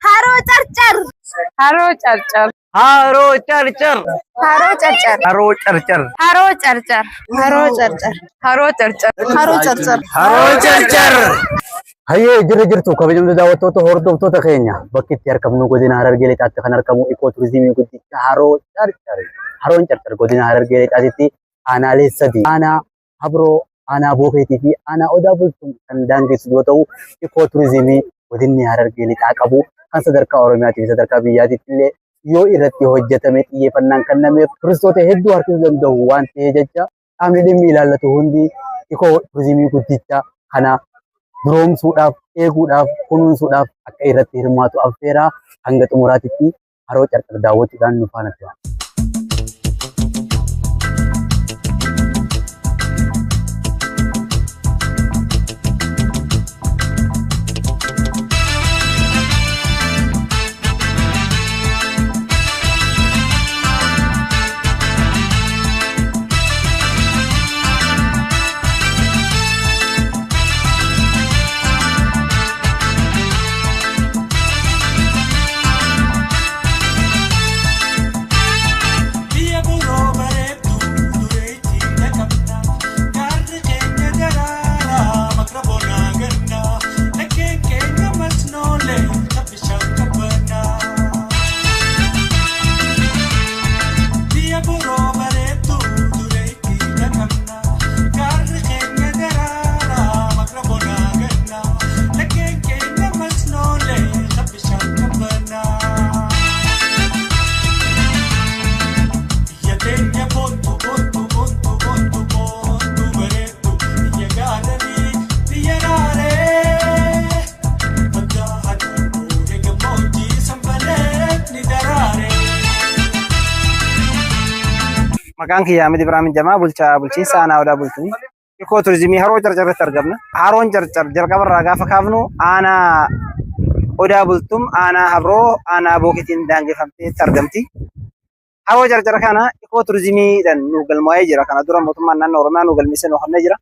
Haro charchar. Haro charchar. Haro charchar. Haro charchar. Haro charchar. Haro charchar. Haro charchar. Haro charchar. Haro charchar. Hayyee jirtu kabajamtoota daawwattoota hordoftoota keenya bakki itti argamnu godina Harargee Lixaatti kan argamu ikooturizimii guddicha Haroo Carcar. Haroon Carcar godina Harargee Lixaatti aanaalee sadii aanaa Habroo, aanaa Boofeetii fi aanaa Odaa Bultuun kan daangessu yoo ta'u ikooturizimii godinni Harargee Lixaa qabu kan sadarkaa Oromiyaatti fi sadarkaa biyyaatti illee yoo irratti hojjetame xiyyeeffannaan kennameef turistoota hedduu harkisuu danda'u waan ta'eef jecha qaamni dhimmi ilaallatu hundi ikooturizimii guddicha kana duroomsuudhaaf, eeguudhaaf, kunuunsuudhaaf akka irratti hirmaatu affeeraa hanga xumuraatitti Haroo Carcar daawwachuudhaan nu faana tura. Maqaan kiyyaa Ahmed Ibrahim Jamaa bulchiinsa aanaa Odaa Bultuun ikooturizimii Haroo Carcarratti argamna. Haroon Carcar jalqabarraa gaafa kaafnu aanaa Odaa Bultuun, aanaa Habroo, aanaa Bookeetiin daangeffamtee argamti. Haroo Carcar kana ikooturizimiidhaan nu galmaa'ee jira. Kana dura mootummaan naannoo Oromiyaa nu galmeessee nu kennee jira.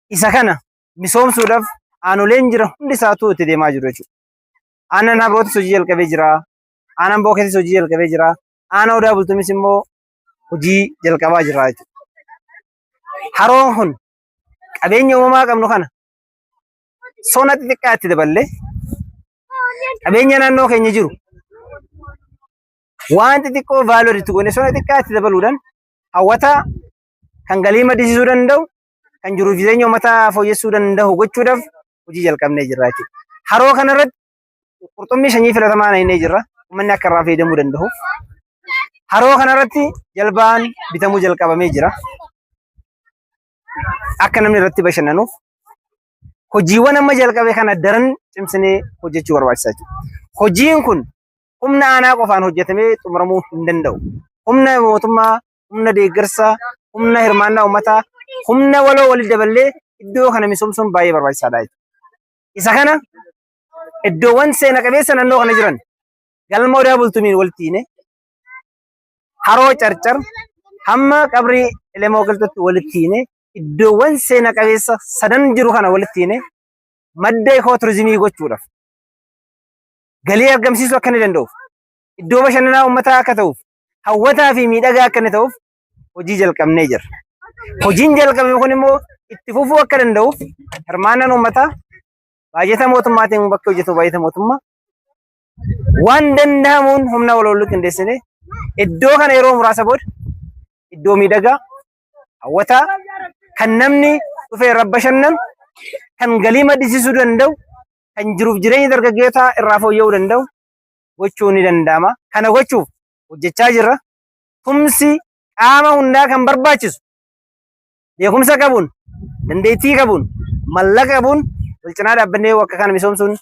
Isa kana misoomsuudhaaf aanoleen jira hundi isaatu itti deemaa jiru jechuudha. Aanaan Habrootis hojii jalqabee jira. Aanaan Bookeetis hojii jalqabee jira. Aanaa Odaa Bultuunis immoo hojii jalqabaa jira jechuudha. Haroon kun qabeenya uumamaa qabnu kana sona xixiqqaa itti daballee qabeenya naannoo keenya jiru waan xixiqqoo vaaloo itti goone sona xixiqqaa itti dabaluudhaan hawwataa kan galii maddisiisuu danda'u kan jiruuf jireenya uummataa fooyyessuu danda'u gochuudhaaf hojii jalqabnee jirra jechuudha. Haroo kanarratti qurxummii sanyii filatamaa naannee jirra. Uummanni akka irraa fayyadamuu danda'u. Haroo kanarratti jalbaan bitamuu jalqabamee jira. Akka namni irratti bashannanuuf hojiiwwan amma jalqabe kana daran cimsinee hojjechuu barbaachisaa jechuudha. Hojiin kun humna aanaa qofaan hojjetamee xumuramuu hin danda'u. Humna mootummaa, humna deeggarsaa, humna hirmaannaa uummataa, humna waloo walitti daballee iddoo kana misoomsuun baay'ee barbaachisaadha jechuudha. Isa kana iddoowwan seena qabeessa naannoo kana jiran galma Odaa Bultuumiin walitti hine Haroo Carcar hamma qabrii Elemoo Galtotti walitti hine iddoowwan seena qabeessa sadan jiru kana walitti hine madda ikooturizimii gochuudhaaf galii argamsiisuu akka inni danda'uuf iddoo bashannanaa uummataa akka ta'uuf hawwataa fi miidhagaa akka inni ta'uuf hojii jalqabnee jira. Hojiin jalqabame kun immoo itti fufuu akka danda'uuf hirmaannaan uummataa baajeta mootummaatiin bakka hojjetu baajeta mootummaa waan danda'amuun humna wal qindeessine iddoo kana yeroo muraasa booda iddoo miidhagaa hawwataa kan namni dhufee irra bashannanu kan galii maddisiisuu danda'u kan jiruuf jireenya dargaggootaa irraa fooyya'uu danda'u gochuun ni danda'ama. Kana gochuuf hojjechaa jirra. Tumsi qaama hundaa kan barbaachisu beekumsa qabuun, dandeettii qabuun, mallaqa qabuun wal cinaa dhaabbannee akka kana misoomsuun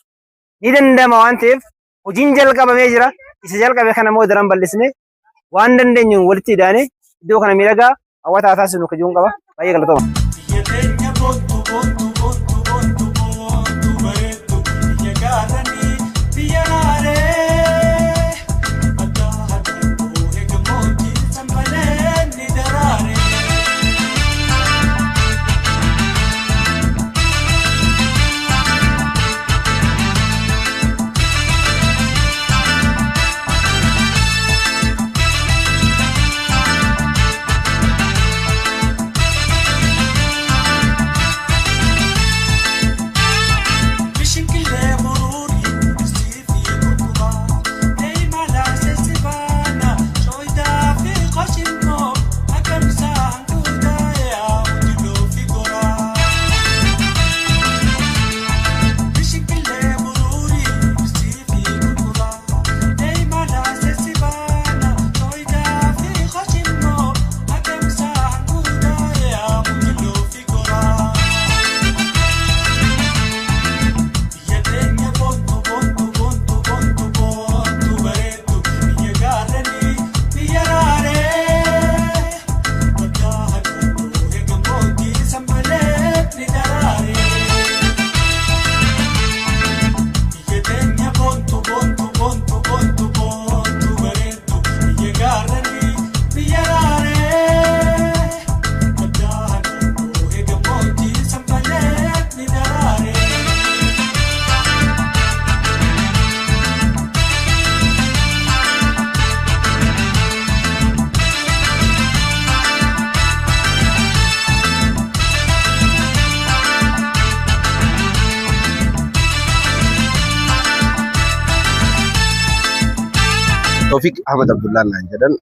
ni danda'ama waan ta'eef hojiin jalqabamee jira. Isa jalqabe kana immoo daran bal'isnee waan dandeenyuun walitti hidhaanee iddoo kana miidhagaa hawwataa taasisnu kajuun qaba. Baay'ee galatooma. Tawfiq Ahmad Abdullah naan jedhan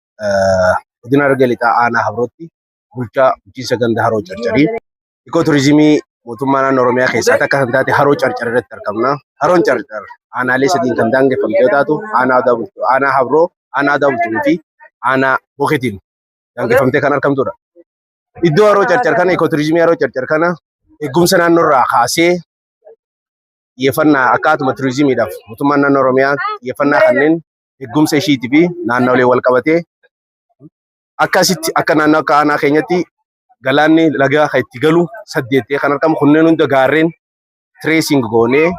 godina Harargee lixaa aanaa Habrootti bulchaa bulchiinsa ganda Haroo Carcarii. Ikooturizimii mootummaa naannoo Oromiyaa keessaa akka kan taate Haroo Carcar irratti argamna. Haroon Carcar aanaalee sadiin kan daangeffamte yoo taatu aanaa Habroo, aanaa Daawultuu fi aanaa Boketiin daangeffamtee kan argamtudha. Iddoo Haroo Carcar kana ikooturizimii Haroo Carcar kana eegumsa naannoorraa kaasee xiyyeeffannaa akkaatuma turizimiidhaaf mootummaan naannoo Oromiyaa xiyyeeffannaa kanneen eegumsa ishiitii fi naannolee wal qabatee akkasitti akka naannoo akka aanaa keenyatti galaanni lagaa kan itti galu 8 kan argamu kunneen hunda gaarreen tracing goonee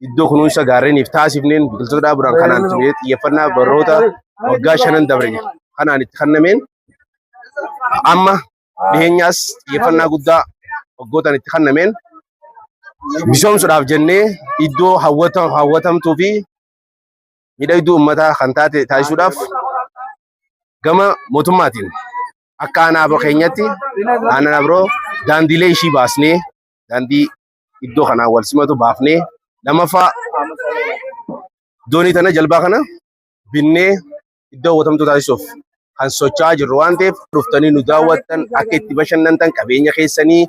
iddoo kunuunsa gaarreeniif taasifneen biqiltoota dhaabuudhaan kanaan xiyyeeffannaa baroota waggaa 5 dabre kanaan itti kennameen amma dhiheenyaas xiyyeeffannaa guddaa waggootaan itti kennameen misoomsuudhaaf jennee iddoo hawwatamtuu fi miidhagduu uummataa kan taate taasisuudhaaf gama mootummaatiin akka aanaa Habroo keenyatti aanaa Habroo daandiilee ishii baasnee daandii iddoo kanaan wal simatu baafnee lamaffaa doonii tana jalbaa kana binnee iddoo hawwatamtuu taasisuuf kan socho'aa jirru waan ta'eef dhuftanii nu daawwattan akka itti bashannantan qabeenya keessanii